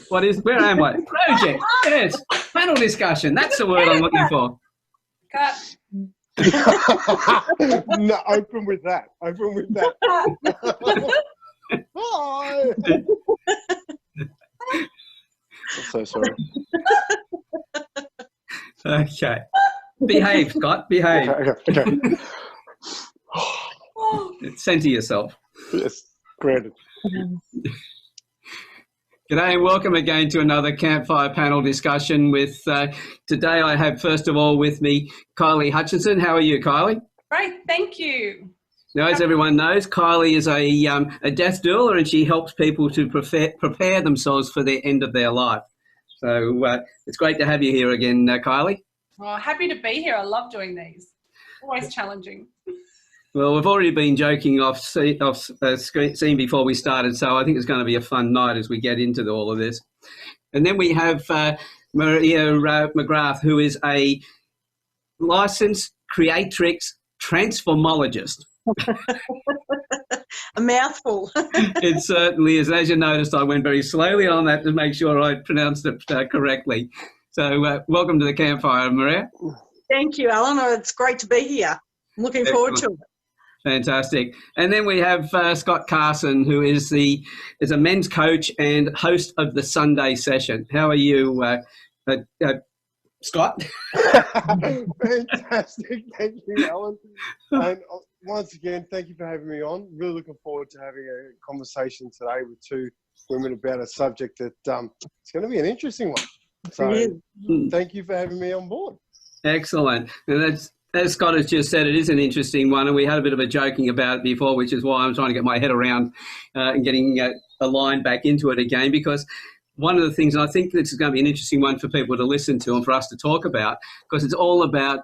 where am I? Project. Yes. Panel discussion. That's the word I'm looking for. Cut. No, open with that. Open with that. Hi. I'm so sorry. Okay. Behave, Scott. Behave. Okay. Center yourself. Yes, granted. G'day and welcome again to another Campfire panel discussion with, today I have first of all with me Kylie Hutchinson. How are you, Kylie? Great, thank you. Now, as everyone knows, Kylie is a death doula and she helps people to prepare themselves for the end of their life. So it's great to have you here again, Kylie. Oh, happy to be here. I love doing these. Always challenging. Well, we've already been joking off scene before we started, so I think it's going to be a fun night as we get into all of this. And then we have Maria McGrath, who is a licensed creatrix transformologist. A mouthful. It certainly is. As you noticed, I went very slowly on that to make sure I pronounced it correctly. So welcome to the Campfire, Maria. Thank you, Alan. It's great to be here. I'm looking forward to it. Fantastic. And then we have Scott Carson, who is a men's coach and host of the Sunday session. How are you, Scott? Fantastic. Thank you, Alan. And once again, thank you for having me on. Really looking forward to having a conversation today with two women about a subject that it's going to be an interesting one. So thank you for having me on board. Excellent. And that's, as Scott has just said, it is an interesting one, and we had a bit of a joking about it before, which is why I'm trying to get my head around and getting aligned back into it again, because one of the things, and I think this is going to be an interesting one for people to listen to and for us to talk about, because it's all about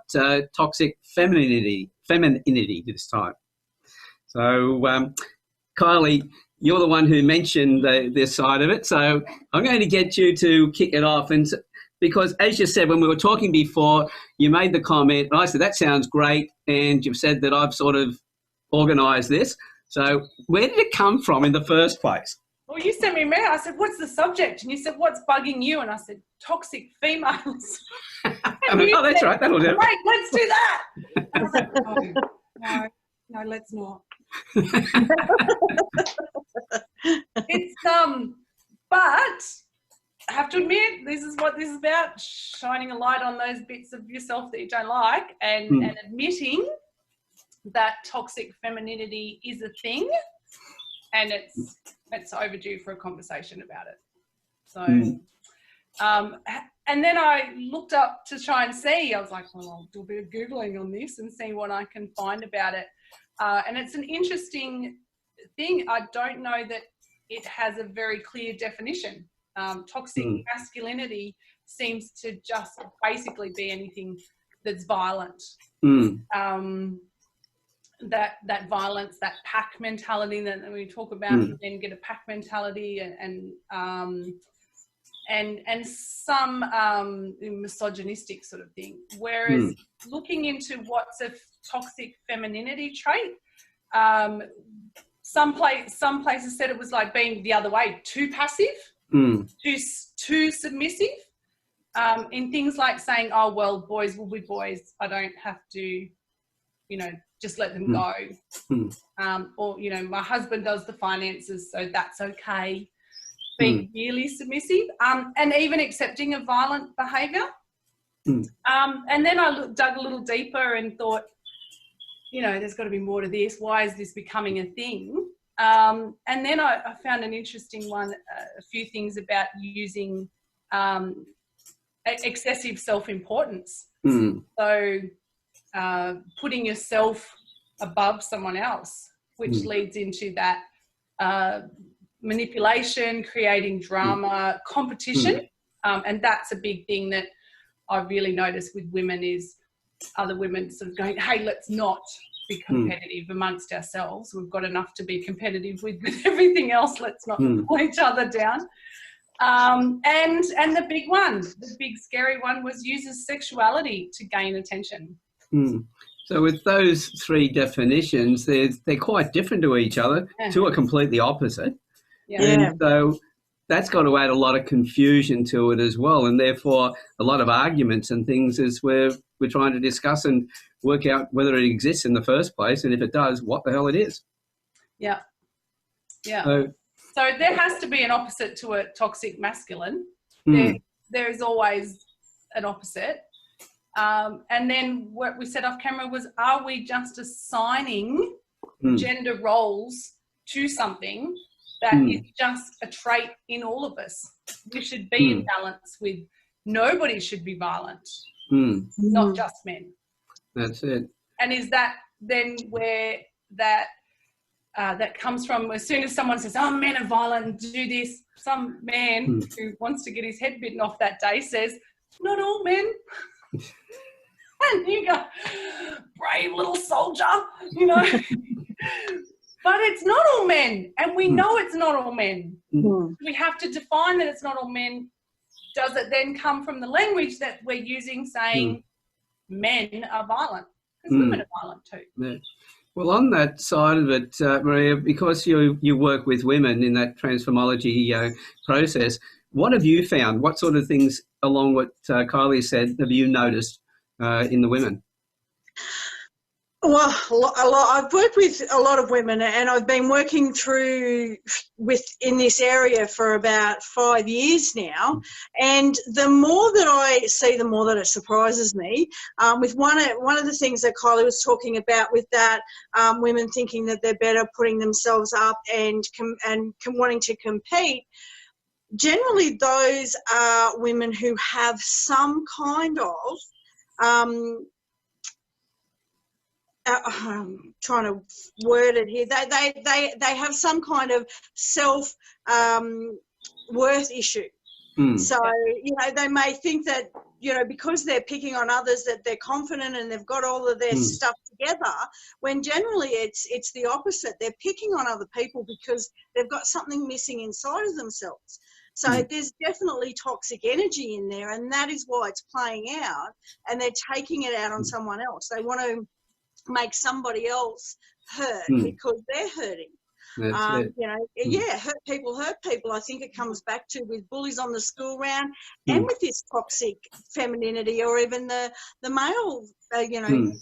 toxic femininity this time. So, Kylie, you're the one who mentioned this side of it, so I'm going to get you to kick it off. And because, as you said, when we were talking before, you made the comment, and I said, that sounds great, and you've said that I've sort of organised this. So where did it come from in the first place? Well, you sent me a mail. I said, what's the subject? And you said, what's bugging you? And I said, toxic females. Oh, that's said, right. That'll do. Great, let's do that. And I was like, no, let's not. It's, but I have to admit, this is what this is about, shining a light on those bits of yourself that you don't like and admitting that toxic femininity is a thing and it's overdue for a conversation about it. So, and then I looked up to try and see, I was like, well, I'll do a bit of Googling on this and see what I can find about it. And it's an interesting thing. I don't know that it has a very clear definition. Toxic masculinity seems to just basically be anything that's violent. That violence, that pack mentality that we talk about, men get a pack mentality, and some misogynistic sort of thing. Whereas looking into what's a toxic femininity trait, some places said it was like being the other way, too passive. Too submissive, in things like saying, oh, well, boys will be boys. I don't have to, just let them go. Or, my husband does the finances, so that's okay. Being really submissive, and even accepting of violent behaviour. And then I dug a little deeper and thought, there's got to be more to this. Why is this becoming a thing? And then I found an interesting one, a few things about using excessive self-importance. So putting yourself above someone else, which leads into that manipulation, creating drama, competition. And that's a big thing that I really noticed with women is other women sort of going, hey, let's not be competitive amongst ourselves. We've got enough to be competitive with everything else. Let's not pull each other down. And the big one, the big scary one, was uses sexuality to gain attention. So with those three definitions, they're quite different to each other. Two are completely opposite. And so that's got to add a lot of confusion to it as well, and therefore a lot of arguments and things as we're trying to discuss and work out whether it exists in the first place, and if it does, what the hell it is. Yeah. So there has to be an opposite to a toxic masculine. There is always an opposite. And then what we said off camera was, are we just assigning gender roles to something that is just a trait in all of us? We should be in balance with nobody should be violent, not just men. That's it. And is that then where that comes from? As soon as someone says, oh, men are violent and do this, some man who wants to get his head bitten off that day says, not all men. And you go, brave little soldier, you know. But it's not all men, and we know it's not all men. We have to define that it's not all men. Does it then come from the language that we're using, saying men are violent? Because women are violent too. Yeah. Well, on that side of it, Maria, because you work with women in that transformology process, what have you found? What sort of things, along what Kylie said, have you noticed in the women? Well, I've worked with a lot of women, and I've been working in this area for about 5 years now. And the more that I see, the more that it surprises me. With one of the things that Kylie was talking about, with that women thinking that they're better, putting themselves up and wanting to compete. Generally, those are women who have some kind of I'm trying to word it here. They have some kind of self worth issue. So, you know, they may think that, you know, because they're picking on others, that they're confident and they've got all of their stuff together, when generally it's the opposite. They're picking on other people because they've got something missing inside of themselves. So there's definitely toxic energy in there, and that is why it's playing out, and they're taking it out on someone else. They want to make somebody else hurt because they're hurting. You know, hurt people. I think it comes back to with bullies on the school round and with this toxic femininity, or even the male, you know,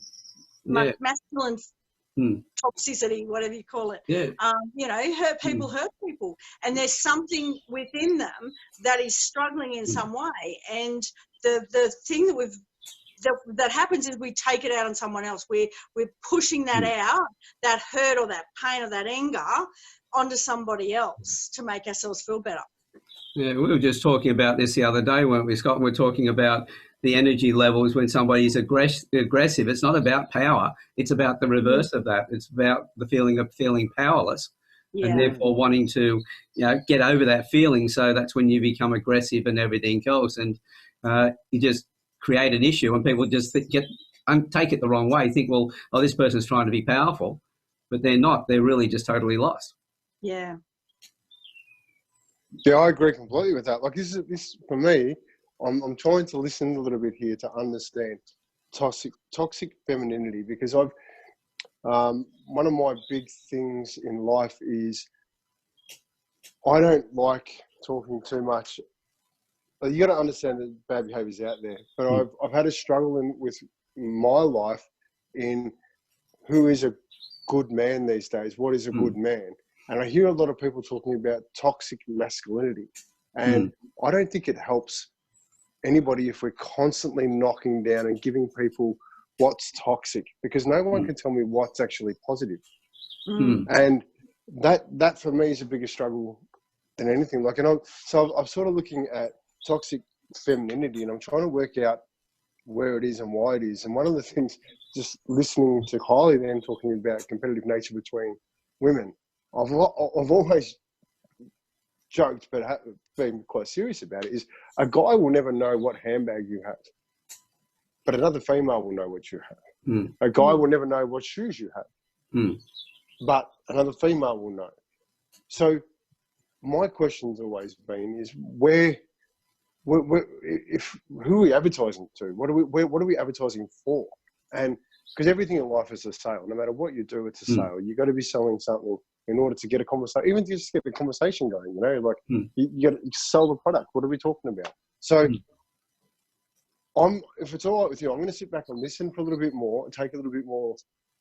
masculine toxicity, whatever you call it. You know, hurt people. And there's something within them that is struggling in some way. And the thing that happens is we take it out on someone else. We're pushing that out, that hurt or that pain or that anger, onto somebody else to make ourselves feel better. Yeah, we were just talking about this the other day, weren't we, Scott? We're talking about the energy levels when somebody is aggressive. It's not about power. It's about the reverse of that. It's about the feeling of feeling powerless and therefore wanting to, you know, get over that feeling. So that's when you become aggressive and everything else. And you just create an issue, and people just take it the wrong way, think, well, this person's trying to be powerful, but they're not. They're really just totally lost. Yeah, I agree completely with that. Like, this for me, I'm trying to listen a little bit here to understand toxic femininity, because I've one of my big things in life is I don't like talking too much. You got to understand that bad behaviour is out there, but I've had a struggle with my life in who is a good man these days. What is a good man? And I hear a lot of people talking about toxic masculinity, and I don't think it helps anybody if we're constantly knocking down and giving people what's toxic, because no one can tell me what's actually positive. And that for me is a bigger struggle than anything. Like, and I'm sort of looking at toxic femininity, and I'm trying to work out where it is and why it is. And one of the things, just listening to Kylie then talking about competitive nature between women, I've always joked, but been quite serious about it, is a guy will never know what handbag you have, but another female will know what you have. A guy will never know what shoes you have, but another female will know. So my question's always been is who are we advertising to? What are we advertising for? And because everything in life is a sale. No matter what you do, it's a sale. You've got to be selling something in order to get a conversation, even to just get the conversation going, you know, like you got to sell the product. What are we talking about? So if it's all right with you, I'm going to sit back and listen for a little bit more and take a little bit more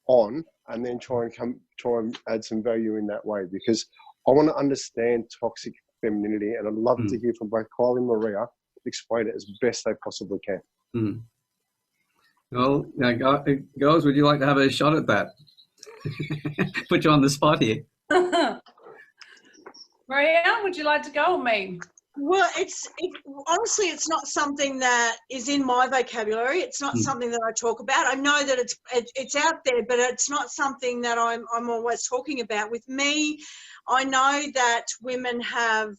on, and then try and add some value in that way, because I want to understand toxic femininity, and I'd love to hear from both Kylie and Maria explain it as best they possibly can. Well, girls, would you like to have a shot at that? Put you on the spot here. Maria, would you like to go, or me? Well, honestly, it's not something that is in my vocabulary. It's not something that I talk about. I know that it's out there, but it's not something that I'm always talking about. With me, I know that women have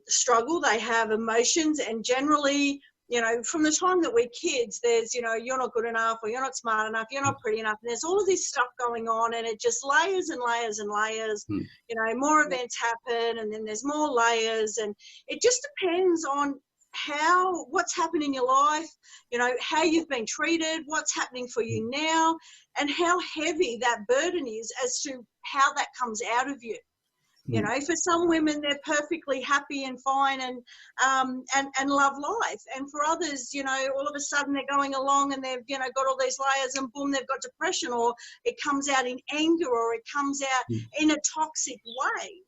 struggle. They have emotions, and generally, you know, from the time that we're kids, there's, you know, you're not good enough, or you're not smart enough, you're not pretty enough. And there's all of this stuff going on, and it just layers and layers and layers. You know, more events happen, and then there's more layers, and it just depends on what's happened in your life, you know, how you've been treated, what's happening for you now, and how heavy that burden is as to how that comes out of you. You know, for some women, they're perfectly happy and fine and love life. And for others, you know, all of a sudden they're going along and they've, you know, got all these layers, and boom, they've got depression, or it comes out in anger, or it comes out in a toxic way.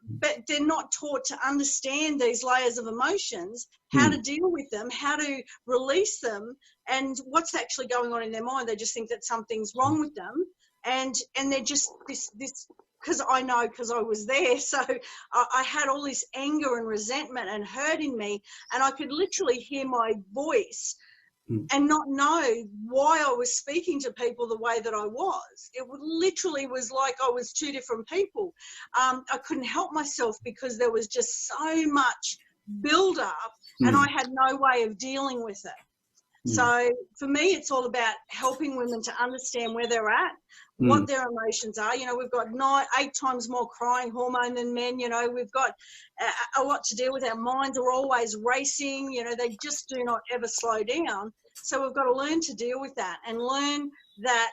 But they're not taught to understand these layers of emotions, how to deal with them, how to release them, and what's actually going on in their mind. They just think that something's wrong with them, and they're just this. Because I was there, so I had all this anger and resentment and hurt in me, and I could literally hear my voice and not know why I was speaking to people the way that I was. It literally was like I was two different people. I couldn't help myself because there was just so much build-up, and I had no way of dealing with it. So for me, it's all about helping women to understand where they're at, what their emotions are. You know, we've got 8 times more crying hormone than men. You know, we've got a lot to deal with. Our minds are always racing. You know, they just do not ever slow down. So we've got to learn to deal with that, and learn that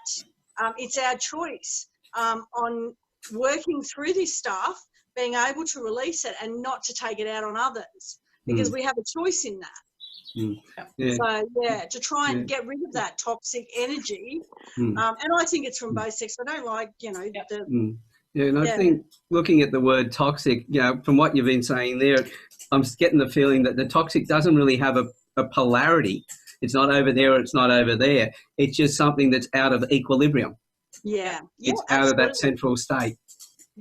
it's our choice on working through this stuff, being able to release it and not to take it out on others, because we have a choice in that. So to try and get rid of that toxic energy, and I think it's from both sexes. I don't like, you know, I think looking at the word toxic, you know, from what you've been saying there, I'm getting the feeling that the toxic doesn't really have a polarity. It's not over there or it's not over there. It's just something that's out of equilibrium. It's out of that central state.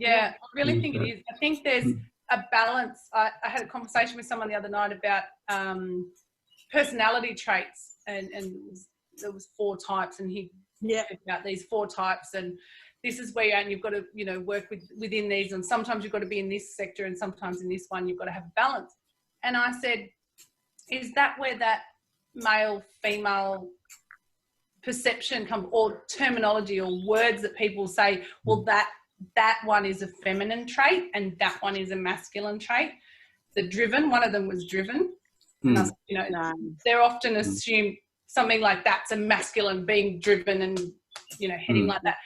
I really think it is. I think there's a balance. I had a conversation with someone the other night about personality traits, and there was 4 types, and he talked about these 4 types, and this is where you've got to, you know, work within these, and sometimes you've got to be in this sector, and sometimes in this one you've got to have a balance. And I said, is that where that male female perception comes, or terminology, or words that people say, well, that one is a feminine trait and that one is a masculine trait? The driven, one of them was driven. You know, they're often assumed something like that's a masculine, being driven and, you know, heading like that.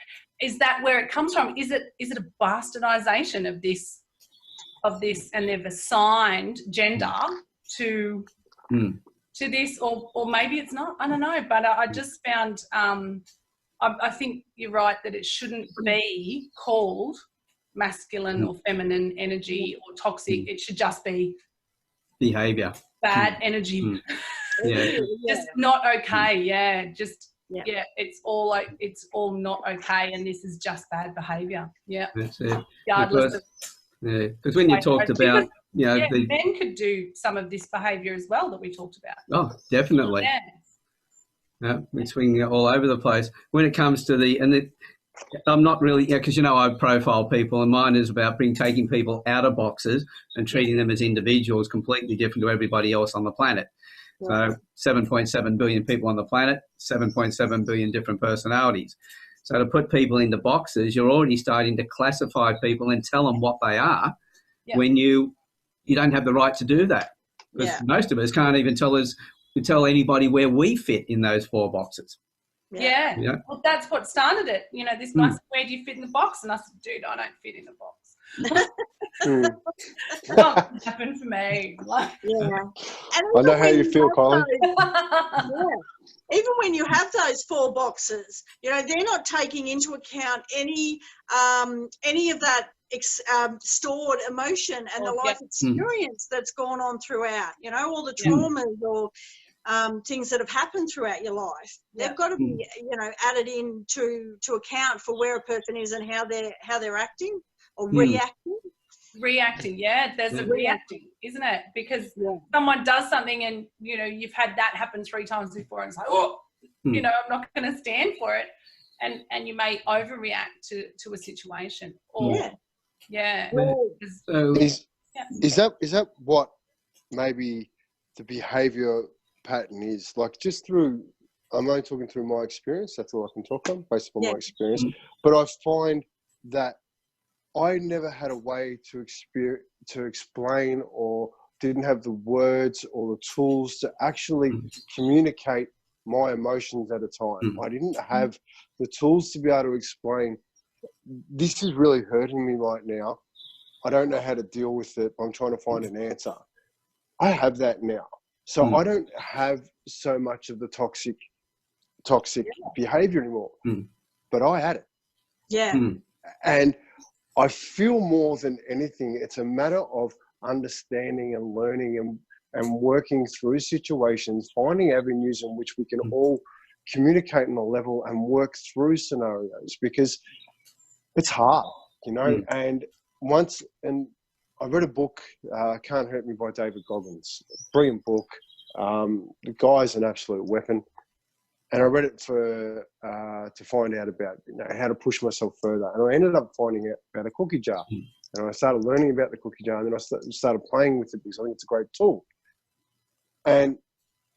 Is that where it comes from? Is it a bastardization of this, and they've assigned gender to this, or maybe it's not? I don't know, but I just found I think you're right that it shouldn't be called masculine or feminine energy or toxic. It should just be behavior. Bad energy. Just not okay. It's all not okay, and this is just bad behavior. That's it. Regardless because when you talked about, you know, men could do some of this behavior as well that we talked about. Oh, definitely. We swing all over the place when it comes to I'm not really, because, you know, I profile people, and mine is about taking people out of boxes and treating them as individuals, completely different to everybody else on the planet. So 7.7 billion people on the planet, 7.7 billion different personalities. So to put people into boxes, you're already starting to classify people and tell them what they are when you don't have the right to do that. Because most of us can't even tell anybody where we fit in those 4 boxes. Yeah. Yeah. Well, that's what started it. You know, this guy said, where do you fit in the box? And I said, dude, I don't fit in the box. Not happened for me. Like, And I know how you feel, Kylie. Even when you have those 4 boxes, you know, they're not taking into account any of that stored emotion and the life experience that's gone on throughout, you know, all the traumas or things that have happened throughout your life. They've got to be, you know, added in to account for where a person is and how they're acting or reacting. Reacting, there's a reacting, isn't it? Because someone does something and, you know, you've had that happen 3 times before and it's like, you know, I'm not going to stand for it. And you may overreact to a situation. Or, Is that what maybe the behaviour pattern is? Like, just through, I'm only talking through my experience, that's all I can talk on, based on my experience. But I find that I never had a way to explain or didn't have the words or the tools to actually communicate my emotions at a time. I didn't have the tools to be able to explain, this is really hurting me right now. I don't know how to deal with it. I'm trying to find an answer. I have that now. So I don't have so much of the toxic behavior anymore. But I had it. And I feel more than anything, it's a matter of understanding and learning and working through situations, finding avenues in which we can all communicate on a level and work through scenarios, because it's hard, you know. And I read a book, Can't Hurt Me by David Goggins. Brilliant book. The guy's an absolute weapon. And I read it to find out about, you know, how to push myself further. And I ended up finding out about a cookie jar. And I started learning about the cookie jar, and then I started playing with it because I think it's a great tool. And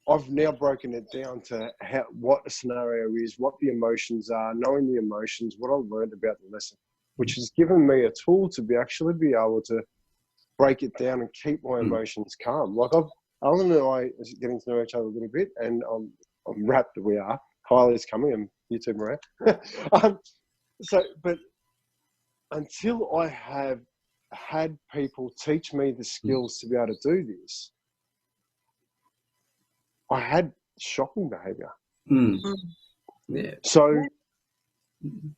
I've now broken it down to what a scenario is, what the emotions are, knowing the emotions, what I learned about the lesson, which has given me a tool to be able to break it down and keep my emotions calm. Like Alan and I are getting to know each other a little bit, and I'm rapt that we are. Kylie's coming, and you too, Maria. But until I have had people teach me the skills to be able to do this, I had shocking behaviour. So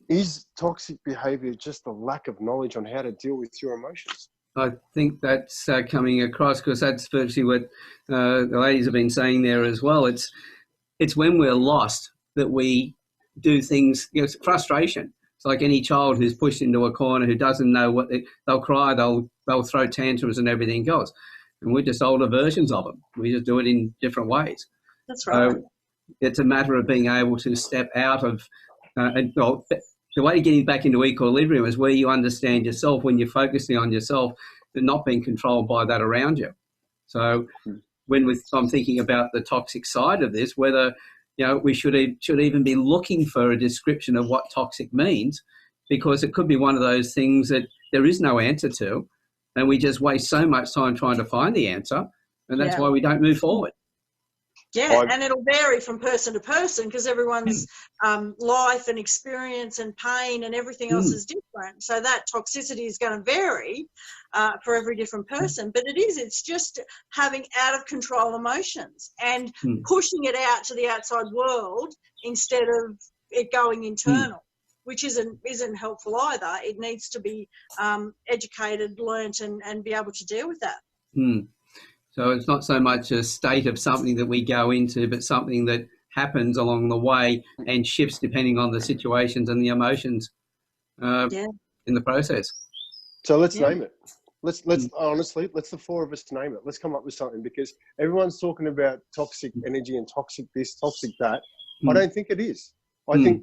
is toxic behaviour just a lack of knowledge on how to deal with your emotions? I think that's coming across, because that's virtually what the ladies have been saying there as well. It's when we're lost that we do things, you know, it's frustration. It's like any child who's pushed into a corner who doesn't know they'll cry, they'll throw tantrums and everything else. And we're just older versions of them. We just do it in different ways. That's right. So it's a matter of being able to step out of, the way of getting back into equilibrium is where you understand yourself, when you're focusing on yourself and not being controlled by that around you. So I'm thinking about the toxic side of this, whether, you know, we should even be looking for a description of what toxic means, because it could be one of those things that there is no answer to, and we just waste so much time trying to find the answer, and that's why we don't move forward. Yeah, and it'll vary from person to person, because everyone's life and experience and pain and everything else is different. So that toxicity is going to vary for every different person. But it's just having out of control emotions and pushing it out to the outside world instead of it going internal, which isn't helpful either. It needs to be educated, learnt, and be able to deal with that. So it's not so much a state of something that we go into, but something that happens along the way and shifts depending on the situations and the emotions in the process. So let's name it. Let's honestly, let's the 4 of us to name it. Let's come up with something, because everyone's talking about toxic energy and toxic this, toxic that. I don't think it is. I think,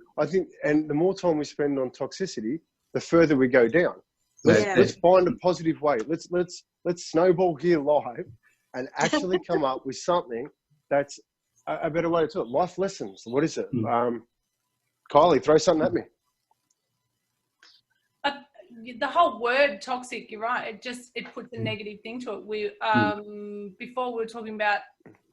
and the more time we spend on toxicity, the further we go down. Let's find a positive way. Let's snowball here live and actually come up with something that's a better way to do it. Life lessons. What is it? Kylie, throw something at me. The whole word toxic, you're right. It puts a negative thing to it. We before we were talking about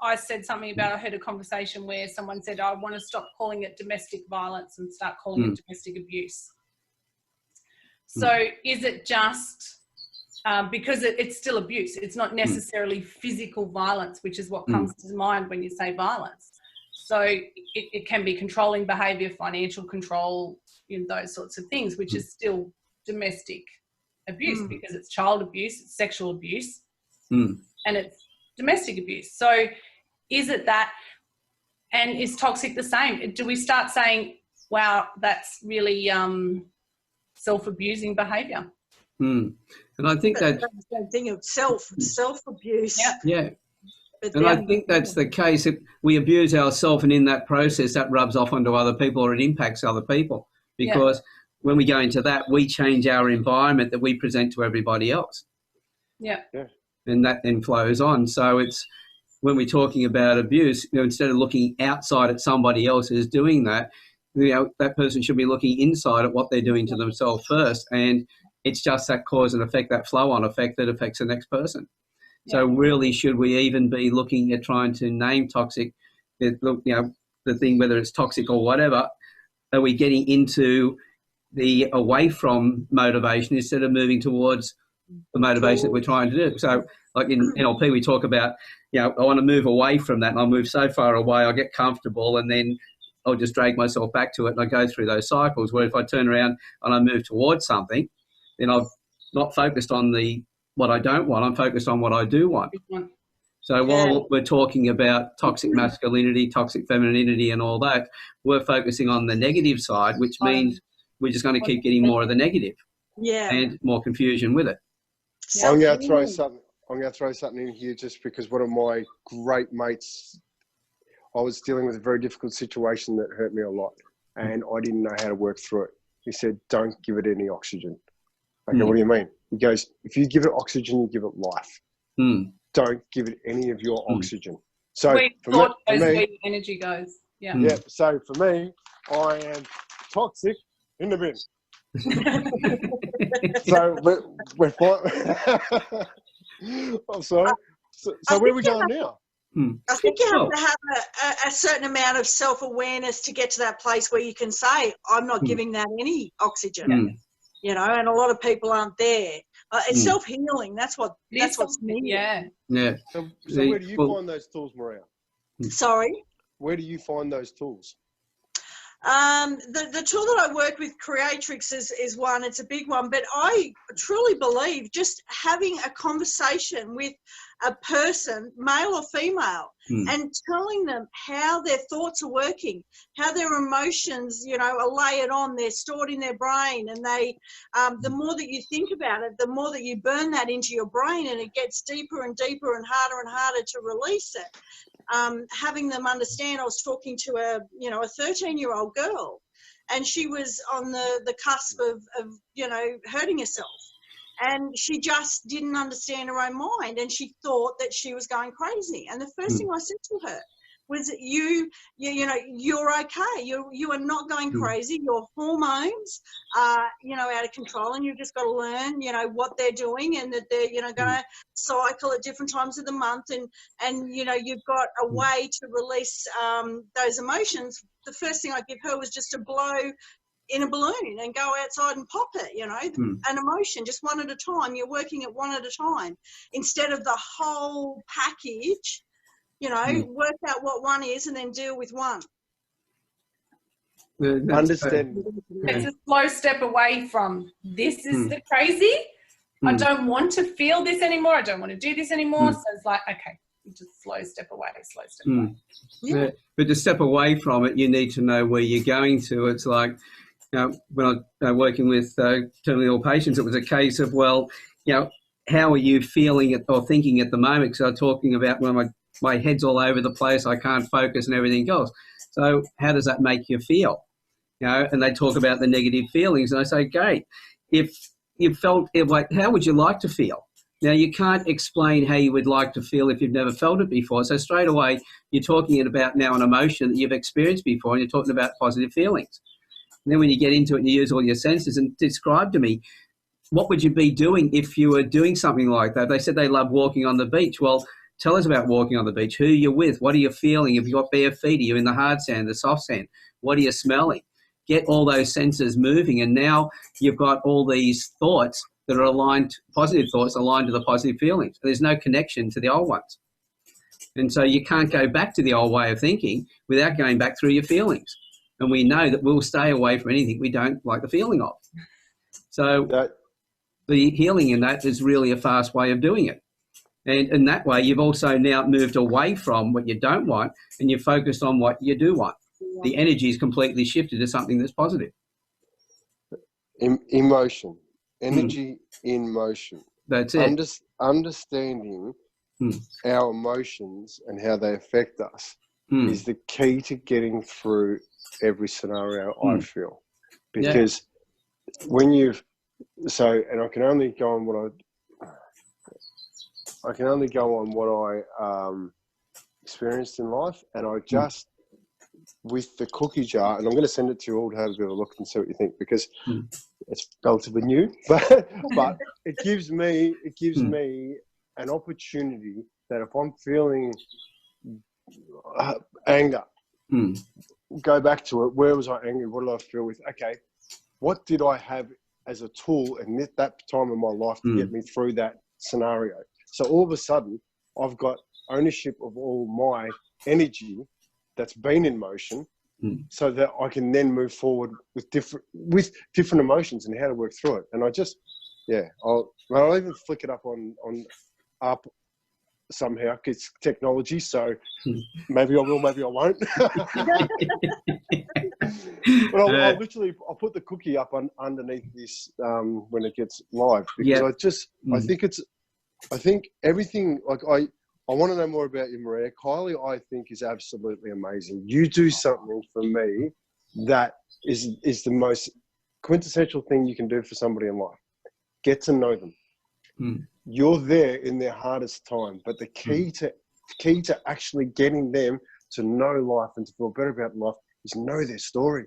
I said something about, I heard a conversation where someone said, I want to stop calling it domestic violence and start calling it domestic abuse. So is it just because it's still abuse? It's not necessarily physical violence, which is what comes to mind when you say violence. So it can be controlling behaviour, financial control, those sorts of things, which is still domestic abuse because it's child abuse, it's sexual abuse, and it's domestic abuse. So is it that, and is toxic the same? Do we start saying, wow, that's really self-abusing behaviour? And I think that's the same thing of self-abuse. Yeah. And I think that's the case. If we abuse ourselves, and in that process, that rubs off onto other people, or it impacts other people. Because when we go into that, we change our environment that we present to everybody else. Yeah. And that then flows on. So it's, when we're talking about abuse, instead of looking outside at somebody else who's doing that, that person should be looking inside at what they're doing to themselves first. And it's just that cause and effect, that flow-on effect that affects the next person. So really, should we even be looking at trying to name toxic, the thing, whether it's toxic or whatever, are we getting into the away from motivation instead of moving towards the motivation that we're trying to do? So like in NLP, we talk about, I want to move away from that, and I'll move so far away, I'll get comfortable, and then I'll just drag myself back to it, and I go through those cycles. Where if I turn around and I move towards something, then I've not focused on what I don't want, I'm focused on what I do want. So while we're talking about toxic masculinity, toxic femininity and all that, we're focusing on the negative side, which means we're just going to keep getting more of the negative and more confusion with it. I'm going to throw something in here, just because one of my great mates, I was dealing with a very difficult situation that hurt me a lot, and I didn't know how to work through it. He said, don't give it any oxygen. Okay, what do you mean? He goes, if you give it oxygen, you give it life. Don't give it any of your oxygen. So for me, energy goes. Yeah. So for me, I am toxic in the bin. So we're fine. I'm sorry. So where are we going now? I think you have to have a certain amount of self-awareness to get to that place where you can say, I'm not giving that any oxygen. And a lot of people aren't there. It's self-healing. That's what's needed. So where do you find those tools, Maria? Sorry? Where do you find those tools? The tool that I work with, Creatrix, is one. It's a big one, but I truly believe just having a conversation with a person, male or female, and telling them how their thoughts are working, how their emotions, are layered on, they're stored in their brain, and they, the more that you think about it, the more that you burn that into your brain, and it gets deeper and deeper and harder to release it. Having them understand, I was talking to a 13-year-old girl, and she was on the cusp of hurting herself. And she just didn't understand her own mind, and she thought that she was going crazy. And the first thing I said to her was, you're okay. You are not going crazy. Your hormones are, out of control, and you've just got to learn, what they're doing, and that they're, going to cycle at different times of the month, and you've got a way to release those emotions. The first thing I give her was just to blow in a balloon and go outside and pop it, an emotion, just one at a time. You're working at one at a time instead of the whole package, work out what one is and then deal with one. Understand. It's a slow step away from, this is the crazy. I don't want to feel this anymore. I don't want to do this anymore. So it's like, okay, just slow step away. But to step away from it, you need to know where you're going to. It's like, when I was working with terminally ill patients, it was a case of, how are you feeling or thinking at the moment? Because I'm talking about when my head's all over the place, I can't focus and everything else. So how does that make you feel? And they talk about the negative feelings, and I say, great. If you felt like, how would you like to feel? Now, you can't explain how you would like to feel if you've never felt it before. So straight away, you're talking about now an emotion that you've experienced before, and you're talking about positive feelings. And then when you get into it and you use all your senses and describe to me, what would you be doing if you were doing something like that? They said they love walking on the beach. Well, Tell us about walking on the beach. Who are you with? What are you feeling? Have you got bare feet? Are you in the hard sand, the soft sand? What are you smelling? Get all those senses moving, and now you've got all these thoughts that are aligned, positive thoughts aligned to the positive feelings. There's no connection to the old ones. And so you can't go back to the old way of thinking without going back through your feelings. And we know that we'll stay away from anything we don't like the feeling of. So the healing in that is really a fast way of doing it. And in that way, you've also now moved away from what you don't want and you're focused on what you do want. The energy is completely shifted to something that's positive. Emotion. Energy in motion. That's it. Understanding our emotions and how they affect us is the key to getting through every scenario, I feel. Because when you've... So, and I can only go on what I experienced in life, and I just... with the cookie jar, and I'm going to send it to you all to have a bit of a look and see what you think, because it's relatively new, but it gives me an opportunity that if I'm feeling anger, go back to it. Where was I angry? What did I feel with? Okay, what did I have as a tool in that time in my life to get me through that scenario? So all of a sudden, I've got ownership of all my energy that's been in motion, so that I can then move forward with different emotions and how to work through it. And I just, I'll even flick it up on up somehow. It's technology, so maybe I will, maybe I won't. But I'll put the cookie up underneath this when it gets live, because I think everything, like I want to know more about you, Maria. Kylie, I think, is absolutely amazing. You do something for me that is the most quintessential thing you can do for somebody in life. Get to know them. You're there in their hardest time, but the key to actually getting them to know life and to feel better about life is know their story.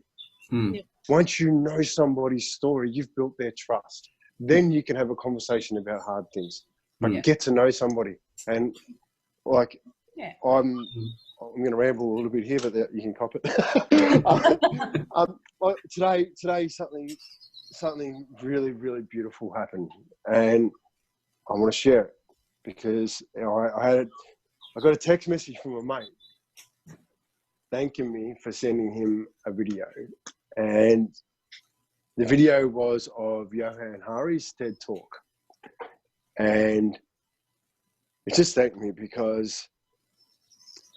Once you know somebody's story, you've built their trust. Then you can have a conversation about hard things. But get to know somebody. And like, I'm going to ramble a little bit here, but you can cop it. Today something really, really beautiful happened, and I want to share it because I got a text message from a mate thanking me for sending him a video, and the video was of Johan Hari's TED Talk, and he just thanked me because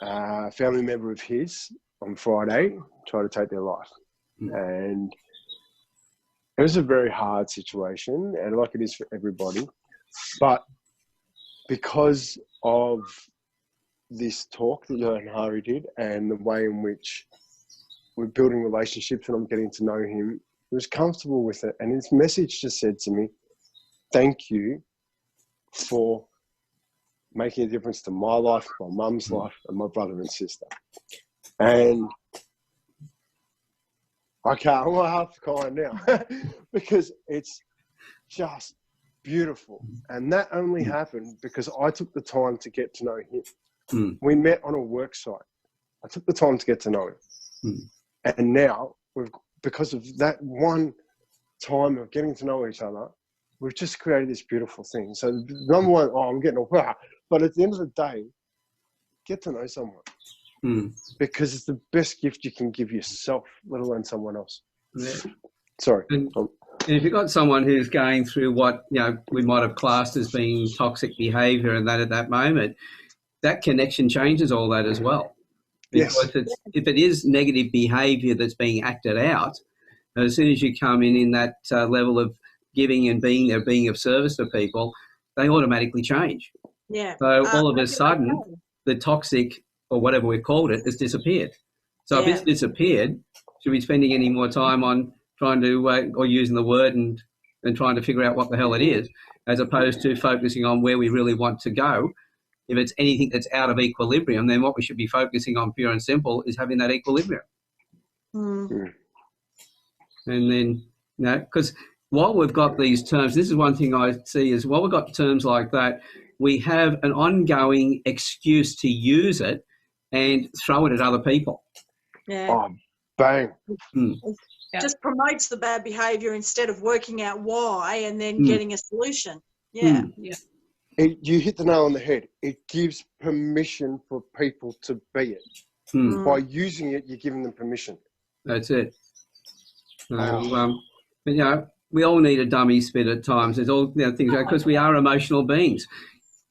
a family member of his on Friday tried to take their life. And it was a very hard situation, and like it is for everybody. But because of this talk that Johan Hari did and the way in which we're building relationships and I'm getting to know him, he was comfortable with it. And his message just said to me, thank you for making a difference to my life, my mum's life, and my brother and sister. And I'm half crying now because it's just beautiful. And that only happened because I took the time to get to know him. We met on a work site. I took the time to get to know him. And now, because of that one time of getting to know each other, we've just created this beautiful thing. So number one, I'm getting all, but at the end of the day, get to know someone because it's the best gift you can give yourself, let alone someone else. Sorry. And if you've got someone who's going through what we might have classed as being toxic behaviour and that at that moment, that connection changes all that as well. Because if it is negative behaviour that's being acted out, as soon as you come in that level of giving and being there, being of service to people, they automatically change. So all of a sudden, the toxic, or whatever we've called it, has disappeared. So if it's disappeared, should we be spending any more time on trying to, or using the word and trying to figure out what the hell it is, as opposed to focusing on where we really want to go? If it's anything that's out of equilibrium, then what we should be focusing on, pure and simple, is having that equilibrium. And then, because while we've got these terms, this is one thing I see is while we've got terms like that, we have an ongoing excuse to use it and throw it at other people. Yeah. Oh, bang. Yeah. Just promotes the bad behaviour instead of working out why and then getting a solution. Yeah. Yeah. You hit the nail on the head. It gives permission for people to be it. By using it, you're giving them permission. That's it. So, but, you know, we all need a dummy spit at times. There's all things, because we are emotional beings.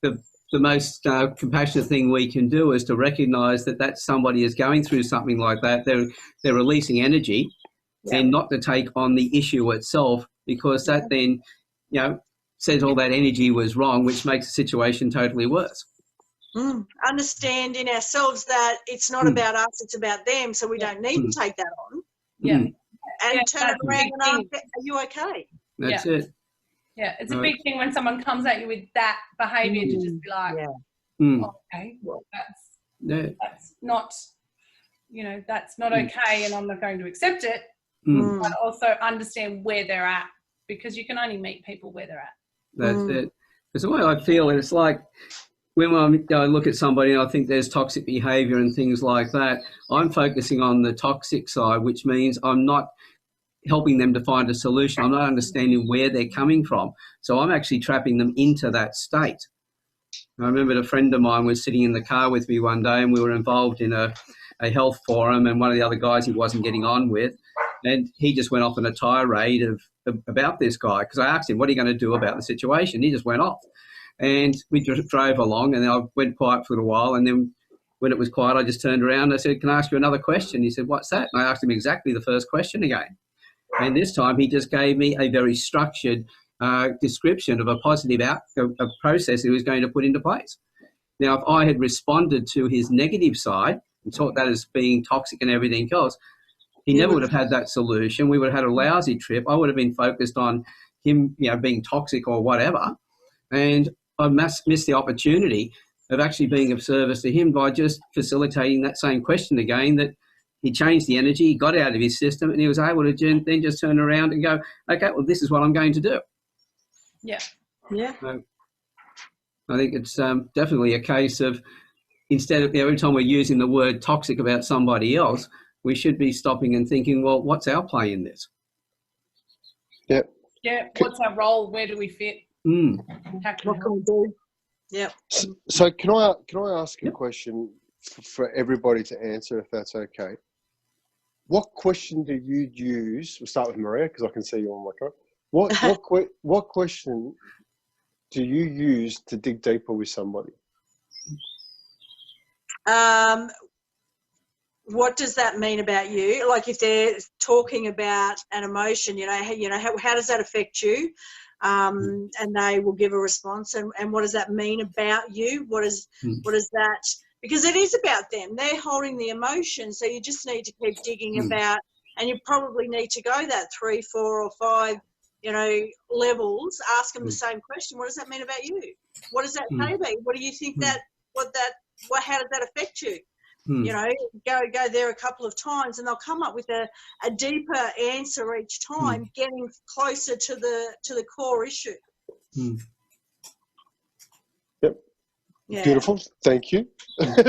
The most compassionate thing we can do is to recognise that somebody is going through something like that. They're releasing energy, and not to take on the issue itself, because that then, says all that energy was wrong, which makes the situation totally worse. Understanding ourselves that it's not about us, it's about them, so we don't need to take that on. Yeah. And turn it around and ask, are you okay? That's it. Yeah, it's a big thing when someone comes at you with that behaviour to just be like, okay, well, that's not, that's not okay, and I'm not going to accept it. But also understand where they're at, because you can only meet people where they're at. That's it. Because the way I feel it, it's like when I look at somebody and I think there's toxic behaviour and things like that, I'm focusing on the toxic side, which means I'm not helping them to find a solution. I'm not understanding where they're coming from. So I'm actually trapping them into that state. I remember a friend of mine was sitting in the car with me one day, and we were involved in a health forum, and one of the other guys he wasn't getting on with, and he just went off on a tirade about this guy, because I asked him, what are you going to do about the situation? He just went off. And we drove along, and then I went quiet for a while, and then when it was quiet, I just turned around and I said, can I ask you another question? He said, what's that? And I asked him exactly the first question again. And this time he just gave me a very structured description of a positive a process he was going to put into place. Now, if I had responded to his negative side and taught that as being toxic and everything else, he never would have had that solution. We would have had a lousy trip. I would have been focused on him, being toxic or whatever. And I missed the opportunity of actually being of service to him by just facilitating that same question again, that he changed the energy, he got out of his system, and he was able to then just turn around and go, okay, well, this is what I'm going to do. Yeah. Yeah. So I think it's definitely a case of, instead of every time we're using the word toxic about somebody else, we should be stopping and thinking, well, what's our play in this? Yeah. Yeah, what's our role? Where do we fit? How can What can we do? Yeah. So can I ask a question for everybody to answer, if that's okay? What question do you use? We'll start with Maria, because I can see you on my camera. What question do you use to dig deeper with somebody? What does that mean about you? Like, if they're talking about an emotion, how does that affect you? And they will give a response. And what does that mean about you? What is that? Because it is about them. They're holding the emotion. So you just need to keep digging about, and you probably need to go that 3, 4 or 5, levels. Ask them the same question. What does that mean about you? What does that say about you? What do you think how does that affect you? Go there a couple of times, and they'll come up with a deeper answer each time, getting closer to the core issue. Yep. Yeah. Beautiful. Thank you.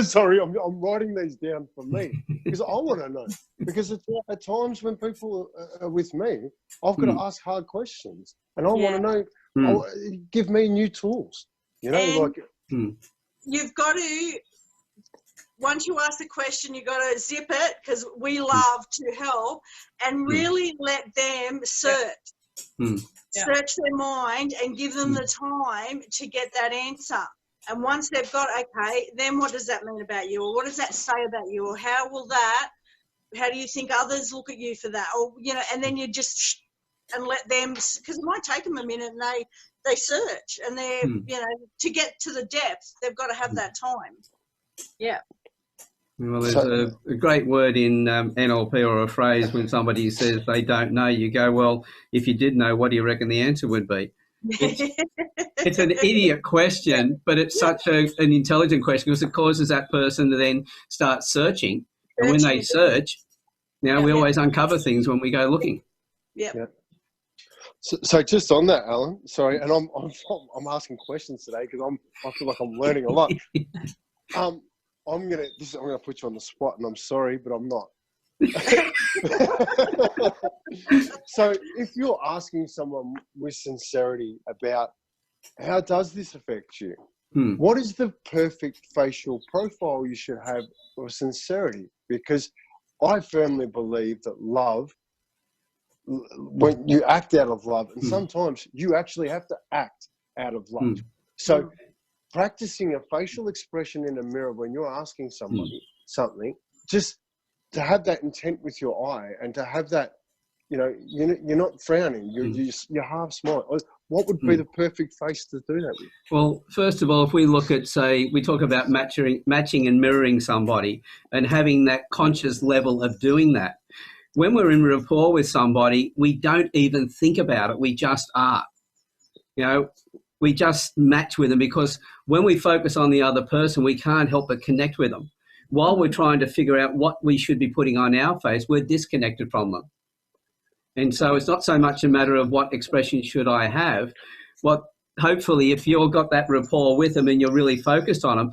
Sorry, I'm writing these down for me, because I want to know. Because at times when people are with me, I've got to ask hard questions, and I want to know. Give me new tools. You've got to. Once you ask the question, you've got to zip it, because we love to help, and really let them search their mind and give them the time to get that answer. And once they've got, okay, then what does that mean about you? Or what does that say about you? Or how do you think others look at you for that? Or, and then you just, and let them, because it might take them a minute, and they search, and they're, to get to the depth, they've got to have that time. Yeah. Well, there's a great word in NLP, or a phrase when somebody says they don't know, you go, well, if you did know, what do you reckon the answer would be? It's an idiot question, but it's such an intelligent question, because it causes that person to then start searching. And when they search, we always uncover things when we go looking. Yeah. So just on that, Alan. Sorry, and I'm asking questions today because I feel like I'm learning a lot. I'm gonna put you on the spot, and I'm sorry, but I'm not. So if you're asking someone with sincerity about how does this affect you, what is the perfect facial profile you should have of sincerity? Because I firmly believe that love, when you act out of love, and sometimes you actually have to act out of love. So practicing a facial expression in a mirror when you're asking somebody something, just to have that intent with your eye and to have that, you're not frowning, you're half smiling. What would be the perfect face to do that with? Well, first of all, if we look at, say, we talk about matching and mirroring somebody and having that conscious level of doing that. When we're in rapport with somebody, we don't even think about it. We just are. We just match with them because when we focus on the other person, we can't help but connect with them. While we're trying to figure out what we should be putting on our face, we're disconnected from them. And so it's not so much a matter of what expression should I have. Hopefully, if you've got that rapport with them and you're really focused on them,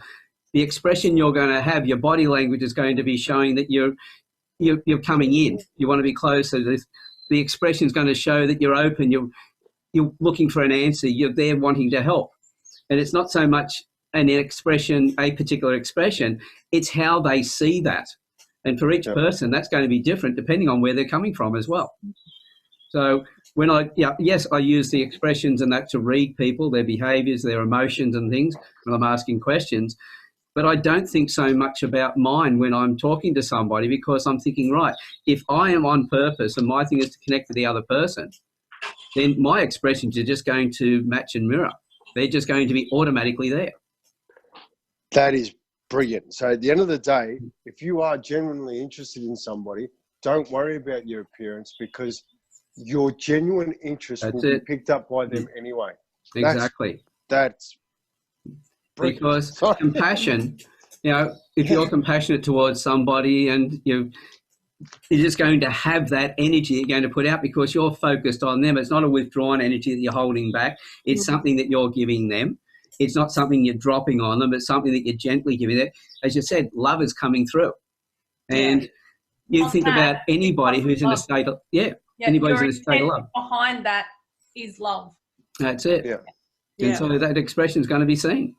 the expression you're going to have, your body language is going to be showing that you're coming in. You want to be closer. The expression is going to show that you're open. You're looking for an answer. You're there wanting to help. And it's not so much a particular expression. It's how they see that. And for each person, that's going to be different depending on where they're coming from as well. So when I use the expressions and that to read people, their behaviours, their emotions and things when I'm asking questions. But I don't think so much about mine when I'm talking to somebody because I'm thinking, right, if I am on purpose and my thing is to connect with the other person, then my expressions are just going to match and mirror. They're just going to be automatically there. That is brilliant. So at the end of the day, if you are genuinely interested in somebody, don't worry about your appearance because your genuine interest will be picked up by them anyway. Exactly. That's brilliant. Because compassion, if you're compassionate towards somebody and you're just going to have that energy you're going to put out because you're focused on them. It's not a withdrawn energy that you're holding back. It's something that you're giving them. It's not something you're dropping on them. It's something that you're gently giving them. As you said, love is coming through. And you think about anybody who's in a state of, anybody's in a state of love. Behind that is love. That's it. Yeah. And so that expression is going to be seen.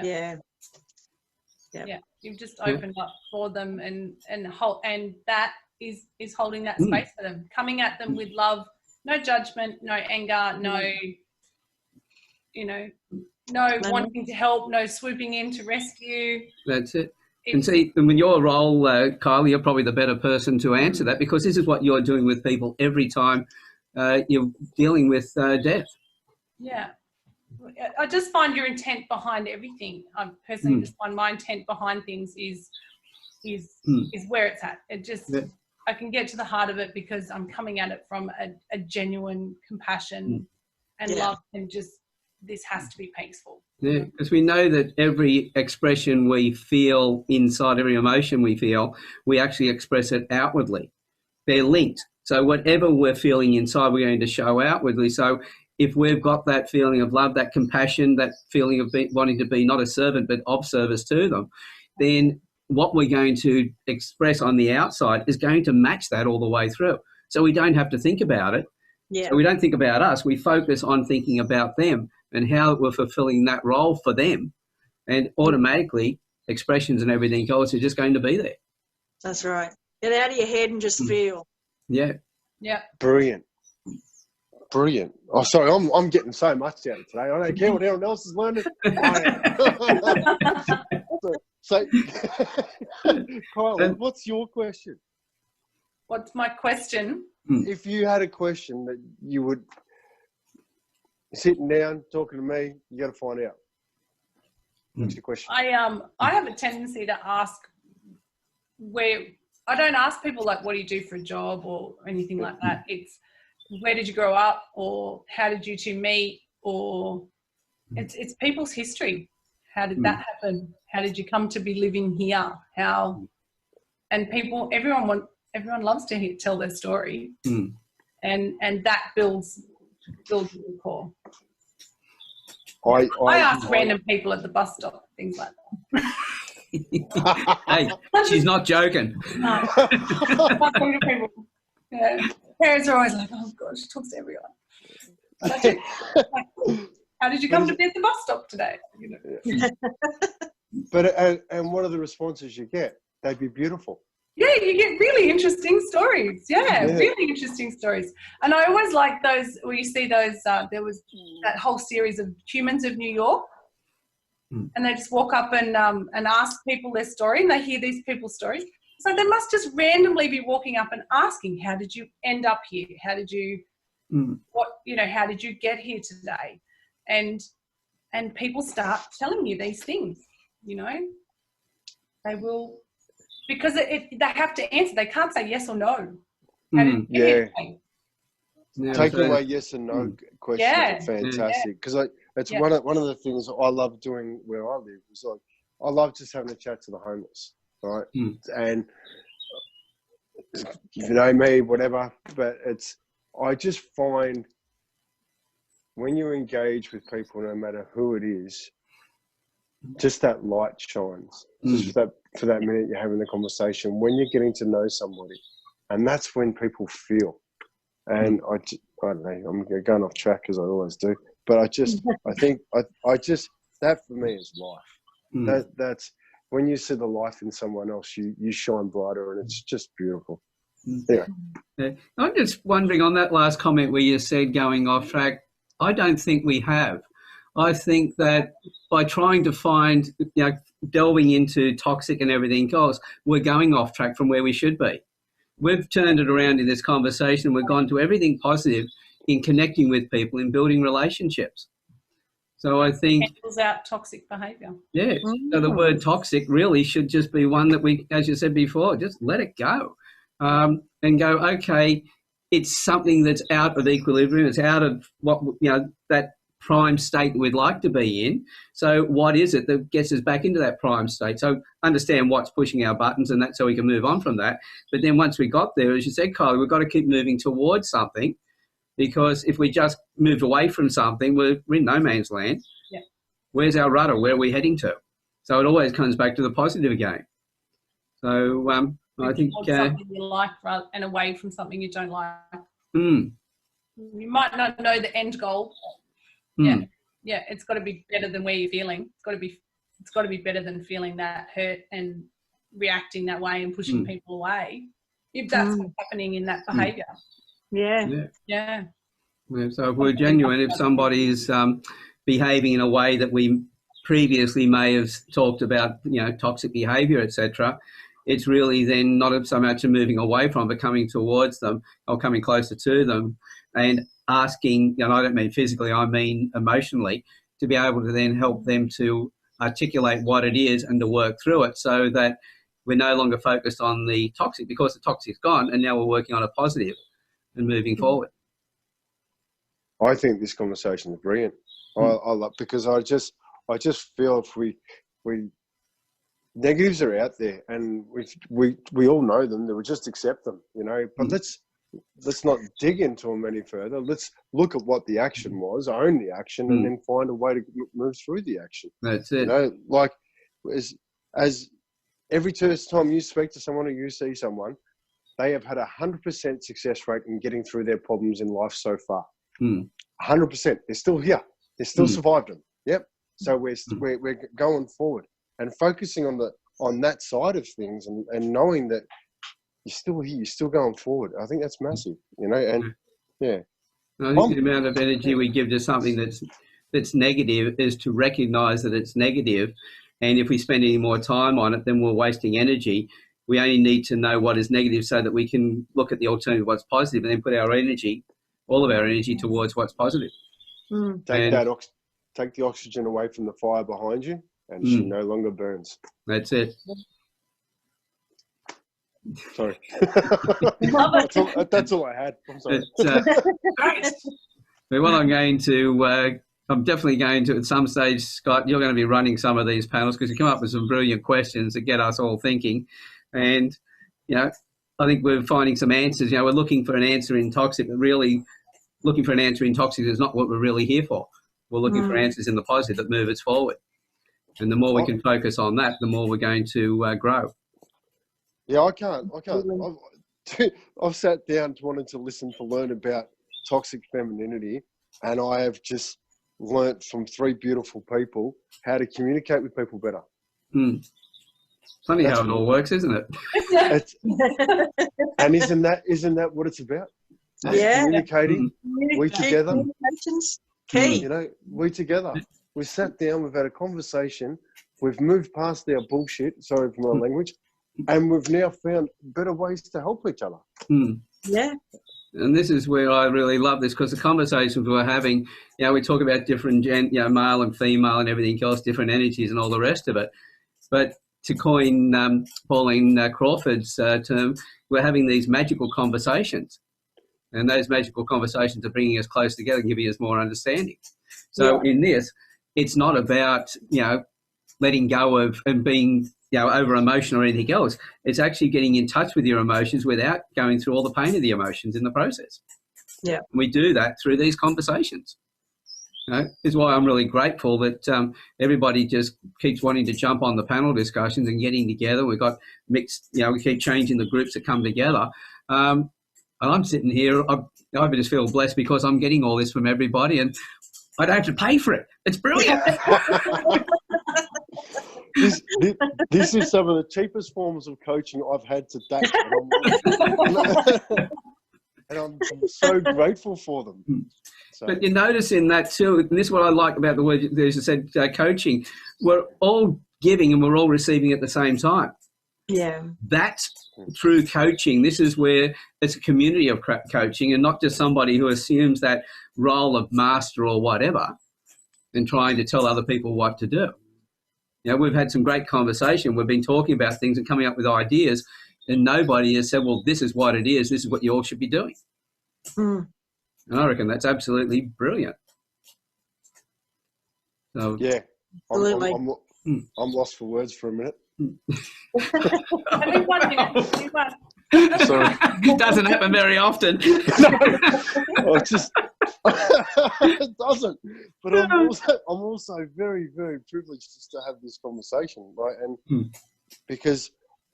Yeah. You've just opened up for them and that is holding that space for them. Coming at them with love, no judgment, no anger, no wanting to help, no swooping in to rescue. That's it. And see, in your role, Kylie, you're probably the better person to answer that because this is what you're doing with people every time you're dealing with death. Yeah. I just find your intent behind everything. I personally just find my intent behind things is where it's at. It just I can get to the heart of it because I'm coming at it from a genuine compassion and love, and just this has to be peaceful. Yeah, because we know that every expression we feel inside, every emotion we feel, we actually express it outwardly. They're linked. So whatever we're feeling inside, we're going to show outwardly. So if we've got that feeling of love, that compassion, that feeling of wanting to be not a servant but of service to them, then what we're going to express on the outside is going to match that all the way through. So we don't have to think about it. Yeah. So we don't think about us. We focus on thinking about them and how we're fulfilling that role for them. And automatically, expressions and everything else are just going to be there. That's right. Get out of your head and just feel. Yeah. Yeah. Brilliant. Brilliant. Oh, sorry, I'm getting so much out of today. I don't care what anyone else is learning. So Kylie, what's your question? What's my question? If you had a question that you would sitting down talking to me, you got to find out. What's your question? I have a tendency to ask where I don't ask people like, what do you do for a job or anything like that. It's where did you grow up, or how did you two meet, or it's people's history. How did that happen? How did you come to be living here? And everyone loves to tell their story, and that builds build your rapport. I ask random people at the bus stop, things like that. Hey, she's not joking. No. Yeah. Parents are always like, oh God, she talks to everyone. How did you come to be at the bus stop today? You know. But and what are the responses you get? They'd be beautiful. Yeah, you get really interesting stories. Yeah, really interesting stories. And I always like those where you see those. There was that whole series of Humans of New York, and they just walk up and ask people their story, and they hear these people's stories. So they must just randomly be walking up and asking, "How did you end up here? How did you, how did you get here today?" And people start telling you these things. You know, they will. Because they have to answer. They can't say yes or no. Taking away yes and no questions are fantastic. Because it's one of the things I love doing where I live. Is like I love just having a chat to the homeless, right? And you know me, whatever. But I just find when you engage with people, no matter who it is, just that light shines. Just for that minute you're having the conversation, when you're getting to know somebody, and that's when people feel. And I don't know, I'm going off track as I always do, but I think that for me is life. That's when you see the life in someone else, you shine brighter, and it's just beautiful. Yeah. I'm just wondering on that last comment where you said going off track, I don't think we have. I think that by trying to find, delving into toxic and everything else, we're going off track from where we should be. We've turned it around in this conversation. We've gone to everything positive in connecting with people, in building relationships. So I think... Cancels out toxic behaviour. Yeah. So the word toxic really should just be one that we, as you said before, just let it go. And go, okay, it's something that's out of equilibrium. It's out of what, that prime state that we'd like to be in. So what is it that gets us back into that prime state? So understand what's pushing our buttons, and that's so we can move on from that. But then once we got there, as you said, Kylie, we've got to keep moving towards something, because if we just move away from something, we're in no man's land. Yeah. Where's our rudder? Where are we heading to? So it always comes back to the positive again. So I think... something you like and away from something you don't like. You might not know the end goal. Yeah, it's got to be better than where you're feeling. It's got to be better than feeling that hurt and reacting that way and pushing people away. If that's what's happening in that behaviour. Yeah. So if we're genuine, if somebody is behaving in a way that we previously may have talked about, toxic behaviour, etc., it's really then not so much a moving away from, but coming towards them or coming closer to them and asking, I don't mean physically, I mean emotionally, to be able to then help them to articulate what it is and to work through it, so that we're no longer focused on the toxic, because the toxic's gone, and now we're working on a positive and moving forward. I think this conversation is brilliant. I love, because I just feel if we negatives are out there, and we all know them, that we just accept them, but let's not dig into them any further. Let's look at what the action was, own the action, and then find a way to move through the action. That's it. Like as every time you speak to someone or you see someone, they have had 100% success rate in getting through their problems in life so far. 100%. They're still here. They still survived them. Yep. So we're going forward and focusing on that side of things, and knowing that you're still here, you're still going forward. I think that's massive, and yeah. I think the amount of energy we give to something that's negative is to recognise that it's negative, and if we spend any more time on it, then we're wasting energy. We only need to know what is negative so that we can look at the alternative, what's positive, and then put our energy, all of our energy, towards what's positive. Take the oxygen away from the fire behind you, and she no longer burns. That's it. Sorry. That's all I had. I'm sorry. I'm definitely going to, at some stage, Scott, you're going to be running some of these panels, because you come up with some brilliant questions that get us all thinking. And, I think we're finding some answers. We're looking for an answer in toxic, but really looking for an answer in toxic is not what we're really here for. We're looking for answers in the positive that move us forward. And the more we can focus on that, the more we're going to grow. Yeah, I can't. I've sat down wanting to learn about toxic femininity, and I have just learnt from 3 beautiful people how to communicate with people better. Funny how it all works, isn't it? And isn't that what it's about? Yeah. Communicating. We together. Communication's key. You know, we together. We sat down, we've had a conversation, we've moved past our bullshit, sorry for my language, and we've now found better ways to help each other. Yeah. And this is where I really love this, because the conversations we're having, we talk about different, male and female and everything else, different energies and all the rest of it. But to coin Pauline Crawford's term, we're having these magical conversations. And those magical conversations are bringing us close together and giving us more understanding. So in this, it's not about, letting go of and being, over emotional or anything else. It's actually getting in touch with your emotions without going through all the pain of the emotions in the process. Yeah. We do that through these conversations. Is why I'm really grateful that everybody just keeps wanting to jump on the panel discussions and getting together. We've got mixed, we keep changing the groups that come together. And I'm sitting here, I just feel blessed because I'm getting all this from everybody and I don't have to pay for it. It's brilliant. This is some of the cheapest forms of coaching I've had to date. And I'm so grateful for them. So. But you notice in that too, and this is what I like about the word, as you said, coaching, we're all giving and we're all receiving at the same time. Yeah. That's true coaching. This is where it's a community of coaching and not just somebody who assumes that role of master or whatever and trying to tell other people what to do. We've had some great conversation. We've been talking about things and coming up with ideas, and nobody has said, well, this is what it is. This is what you all should be doing. And I reckon that's absolutely brilliant. So, yeah. Absolutely. I'm lost for words for a minute. I think 1 minute. Sorry. It doesn't happen very often. It doesn't. But I'm also very, very privileged just to have this conversation, right? And because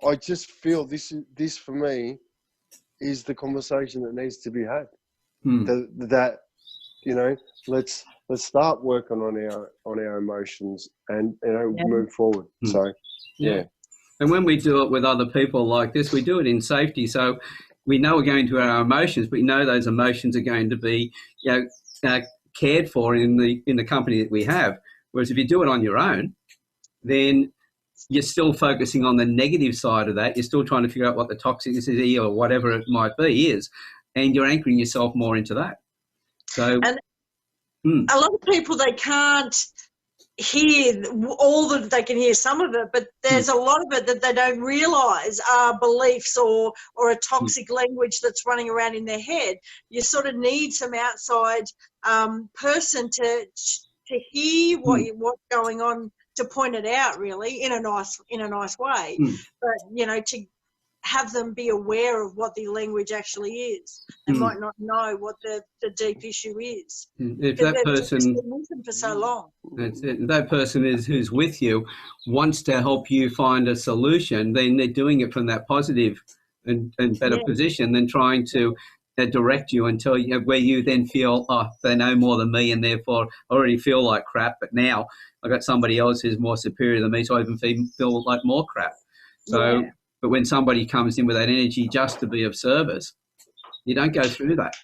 I just feel this for me is the conversation that needs to be had. That let's start working on our emotions and move forward. So yeah. And when we do it with other people like this, we do it in safety. So we know we're going to our emotions, but we know those emotions are going to be cared for in the company that we have. Whereas if you do it on your own, then you're still focusing on the negative side of that. You're still trying to figure out what the toxicity or whatever it might be is, and you're anchoring yourself more into that. So, and a lot of people, they can't hear all that. They can hear some of it, but there's a lot of it that they don't realise are beliefs or a toxic language that's running around in their head. You sort of need some outside person to hear what's going on, to point it out, really, in a nice way. But to have them be aware of what the language actually is. They might not know what the deep issue is. If that person been with them for so long, that's it. If that person who's with you wants to help you find a solution, then they're doing it from that positive and better position than trying to direct you until where you then feel, they know more than me and therefore I already feel like crap, but now I've got somebody else who's more superior than me, so I even feel like more crap. So, but when somebody comes in with that energy just to be of service, you don't go through that.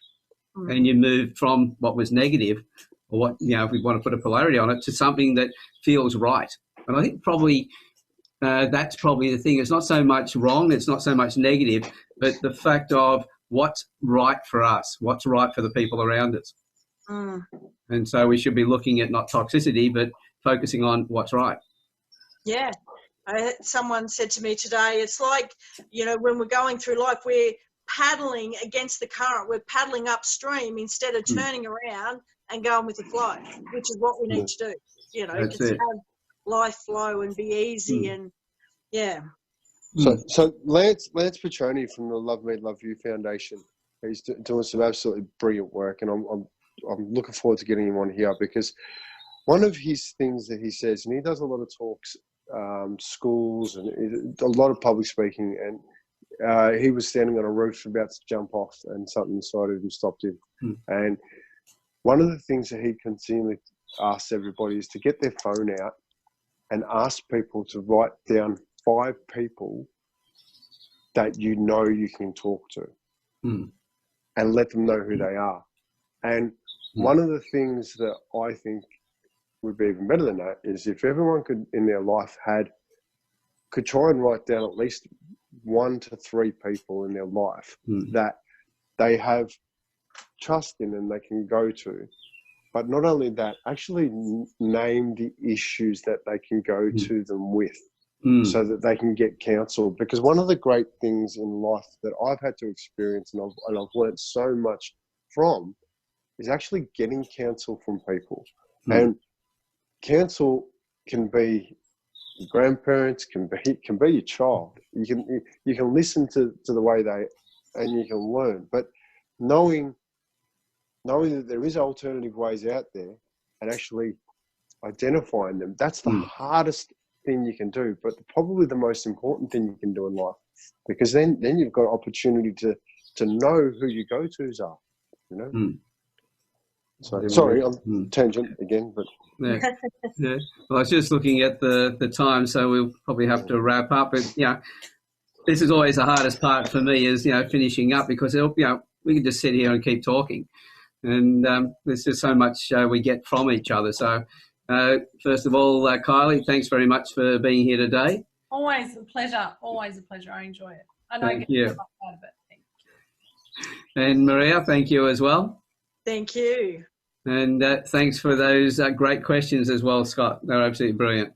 And you move from what was negative, or what, if we want to put a polarity on it, to something that feels right. And I think probably that's probably the thing. It's not so much wrong, it's not so much negative, but the fact of what's right for us, what's right for the people around us. And so we should be looking at not toxicity, but focusing on what's right. Yeah. Someone said to me today, it's like, when we're going through life, we're paddling against the current. We're paddling upstream instead of turning around and going with the flow, which is what we need to do, just have life flow and be easy and, So Lance Patrony from the Love Me, Love You Foundation He's doing some absolutely brilliant work, and I'm looking forward to getting him on here, because one of his things that he says, and he does a lot of talks, schools, and a lot of public speaking, and he was standing on a roof about to jump off, and something inside of him stopped him. And one of the things that he continually asks everybody is to get their phone out and ask people to write down 5 people that you know you can talk to, and let them know who they are. And one of the things that I think would be even better than that is if everyone could in their life could try and write down at least 1 to 3 people in their life that they have trust in and they can go to. But not only that, actually name the issues that they can go to them with, so that they can get counsel. Because one of the great things in life that I've had to experience and I've learned so much from is actually getting counsel from people. And counsel can be your grandparents, can be your child. You can listen to the way and you can learn. But knowing that there is alternative ways out there and actually identifying them, that's the hardest thing you can do, but probably the most important thing you can do in life, because then you've got opportunity to know who your go-tos are, you know. So sorry, I'm tangent again, but yeah. Well, I was just looking at the time, so we'll probably have to wrap up. But this is always the hardest part for me, is finishing up, because we can just sit here and keep talking, and there's just so much we get from each other. So first of all, Kylie, thanks very much for being here today. Always a pleasure. Always a pleasure. I enjoy it. I know I get a lot out of it. Thank you. And Maria, thank you as well. Thank you. And thanks for those great questions as well, Scott. They're absolutely brilliant.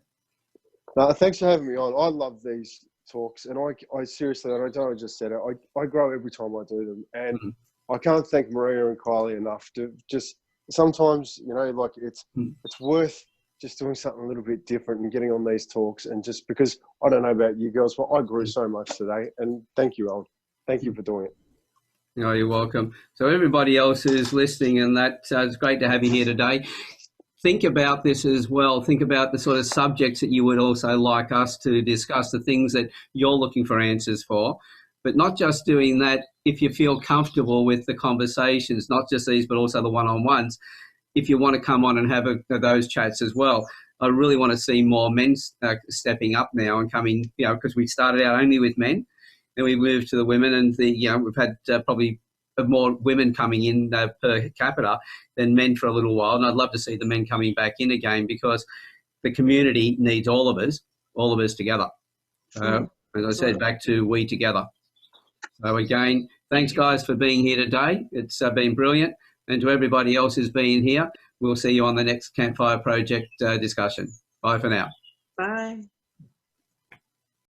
No, thanks for having me on. I love these talks, and I seriously, and I don't know, I just said it, I grow every time I do them, and I can't thank Maria and Kylie enough to just sometimes, like it's worth just doing something a little bit different and getting on these talks, and just because I don't know about you girls, but I grew so much today, and thank you, Owen. Thank you for doing it. Oh, you're welcome. So everybody else who's listening, and it's great to have you here today. Think about this as well. Think about the sort of subjects that you would also like us to discuss, the things that you're looking for answers for. But not just doing that, if you feel comfortable with the conversations, not just these, but also the one-on-ones, if you want to come on and have those chats as well. I really want to see more men stepping up now and coming, because we started out only with men, then we moved to the women, and we've had probably more women coming in per capita than men for a little while. And I'd love to see the men coming back in again, because the community needs all of us together. As I said, back to we together. So again, thanks guys for being here today. It's been brilliant. And to everybody else who's been here, we'll see you on the next Campfire Project discussion. Bye for now. Bye.